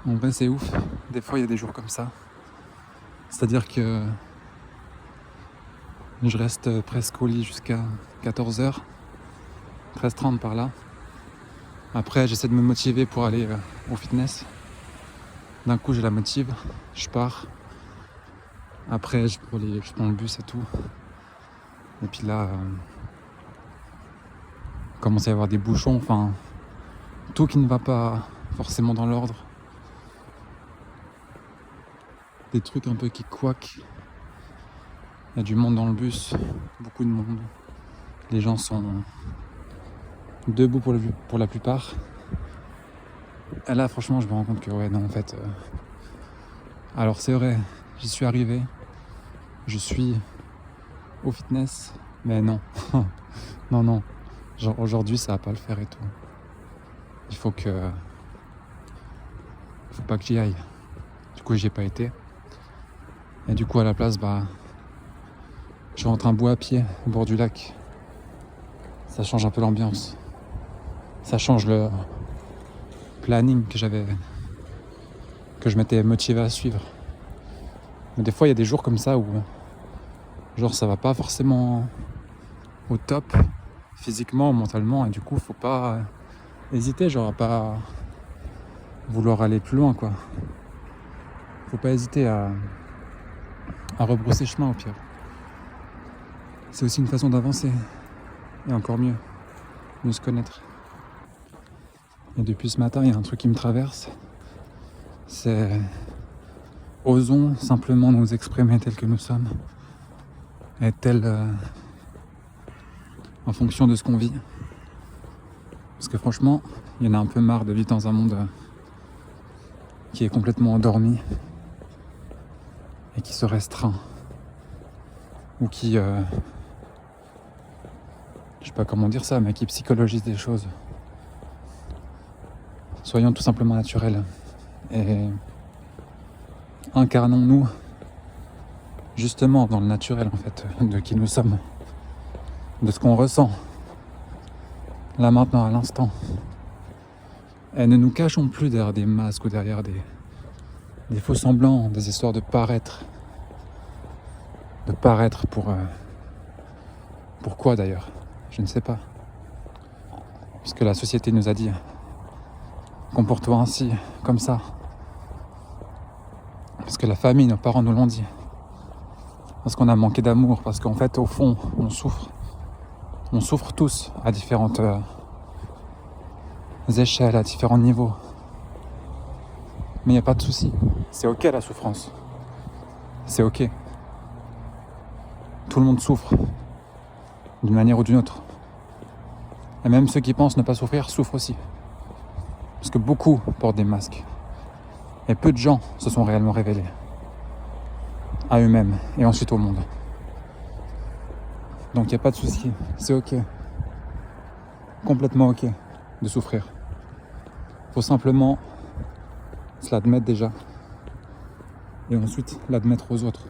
En vrai, c'est ouf. Des fois, il y a des jours comme ça. C'est-à-dire que je reste presque au lit jusqu'à 14h, 13h30 par là. Après, j'essaie de me motiver pour aller au fitness. D'un coup, j'ai la motive, je pars. Après, je prends le bus et tout. Et puis là, commence à y avoir des bouchons, enfin, tout qui ne va pas forcément dans l'ordre. Des trucs un peu qui couaquent. Il y a du monde dans le bus, beaucoup de monde. Les gens sont debout pour la plupart. Et là, franchement, je me rends compte que ouais, non, en fait... Alors c'est vrai, j'y suis arrivé. Je suis au fitness, mais non. non. Genre aujourd'hui, ça va pas le faire et tout. Il faut pas que j'y aille. Du coup, j'y ai pas été. Et du coup, à la place, je rentre un bout à pied au bord du lac. Ça change un peu l'ambiance. Ça change le planning que je m'étais motivé à suivre. Mais des fois, il y a des jours comme ça où, genre, ça va pas forcément au top, physiquement, mentalement, et du coup, faut pas hésiter, genre, à pas vouloir aller plus loin, quoi. Faut pas hésiter à rebrousser chemin, au pire. C'est aussi une façon d'avancer, et encore mieux se connaître. Et depuis ce matin, il y a un truc qui me traverse, c'est osons simplement nous exprimer tels que nous sommes, et en fonction de ce qu'on vit. Parce que franchement, il y en a un peu marre de vivre dans un monde qui est complètement endormi et qui se restreint. Ou qui, je sais pas comment dire ça, mais qui psychologise des choses. Soyons tout simplement naturels et incarnons-nous justement dans le naturel en fait, de qui nous sommes, de ce qu'on ressent, là maintenant à l'instant. Et ne nous cachons plus derrière des masques ou derrière des faux semblants, des histoires de paraître. De paraître pourquoi d'ailleurs? Je ne sais pas. Puisque la société nous a dit comporte-toi ainsi, comme ça. Parce que la famille, nos parents nous l'ont dit. Parce qu'on a manqué d'amour, parce qu'en fait, au fond, on souffre. On souffre tous à différentes échelles, à différents niveaux. Mais il n'y a pas de souci. C'est ok la souffrance. C'est ok. Tout le monde souffre, d'une manière ou d'une autre. Et même ceux qui pensent ne pas souffrir souffrent aussi. Parce que beaucoup portent des masques. Et peu de gens se sont réellement révélés. À eux-mêmes et ensuite au monde. Donc il n'y a pas de souci. C'est ok. Complètement ok de souffrir. Faut simplement se l'admettre déjà. Et ensuite l'admettre aux autres.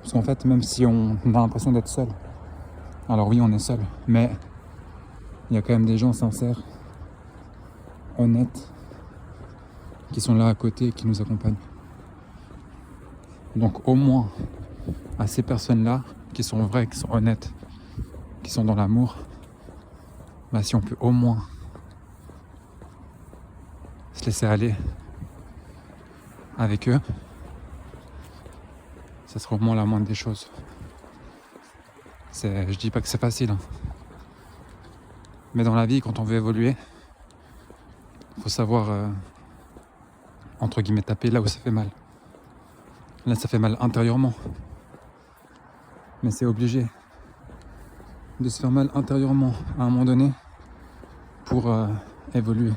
Parce qu'en fait, même si on a l'impression d'être seul, alors oui, on est seul, mais il y a quand même des gens sincères, honnêtes, qui sont là à côté et qui nous accompagnent. Donc au moins, à ces personnes-là, qui sont vraies, qui sont honnêtes, qui sont dans l'amour, si on peut au moins se laisser aller avec eux, ça sera au moins la moindre des choses. Je dis pas que c'est facile, mais dans la vie, quand on veut évoluer, il faut savoir, entre guillemets, taper là où ça fait mal. Là, ça fait mal intérieurement, mais c'est obligé de se faire mal intérieurement à un moment donné pour évoluer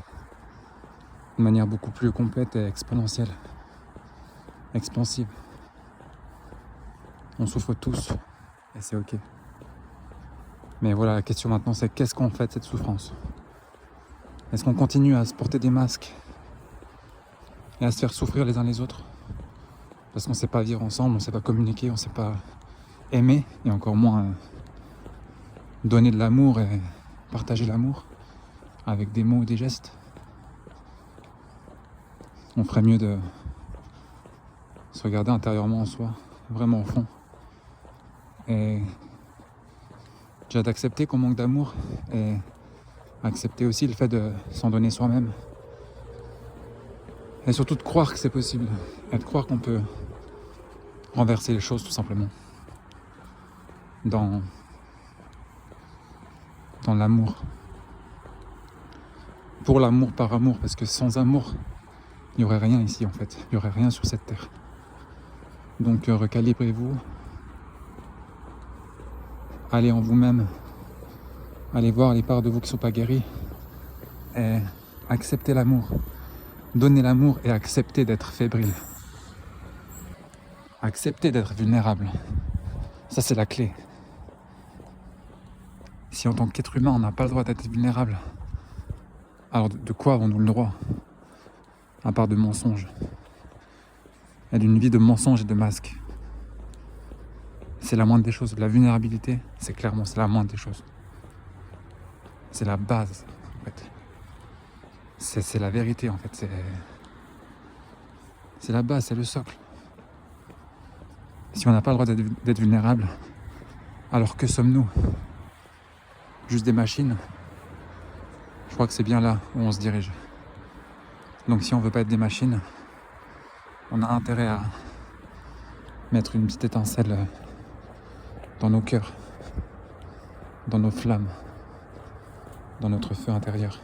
de manière beaucoup plus complète et exponentielle, expansive. On souffre tous et c'est ok. Mais voilà, la question maintenant, c'est qu'est-ce qu'on fait de cette souffrance? Est-ce qu'on continue à se porter des masques et à se faire souffrir les uns les autres parce qu'on ne sait pas vivre ensemble, on ne sait pas communiquer, on ne sait pas aimer et encore moins donner de l'amour et partager l'amour avec des mots ou des gestes? on ferait mieux de se regarder intérieurement en soi, vraiment au fond. Et déjà d'accepter qu'on manque d'amour et accepter aussi le fait de s'en donner soi-même. Et surtout de croire que c'est possible. Et de croire qu'on peut renverser les choses tout simplement. Dans l'amour. Pour l'amour, par amour. Parce que sans amour, il n'y aurait rien ici en fait. Il n'y aurait rien sur cette terre. Donc recalibrez-vous. Allez en vous-même. Allez voir les parts de vous qui ne sont pas guéries. Et acceptez l'amour. Donnez l'amour et acceptez d'être fébrile. Acceptez d'être vulnérable. Ça, c'est la clé. Si en tant qu'être humain, on n'a pas le droit d'être vulnérable, alors de quoi avons-nous le droit? À part de mensonges. Et d'une vie de mensonges et de masques. C'est la moindre des choses. La vulnérabilité, c'est la moindre des choses. C'est la base, en fait. C'est la vérité, en fait. C'est la base, c'est le socle. Si on n'a pas le droit d'être vulnérable, alors que sommes-nous? Juste des machines? Je crois que c'est bien là où on se dirige. Donc si on veut pas être des machines, on a intérêt à mettre une petite étincelle dans nos cœurs, dans nos flammes, dans notre feu intérieur.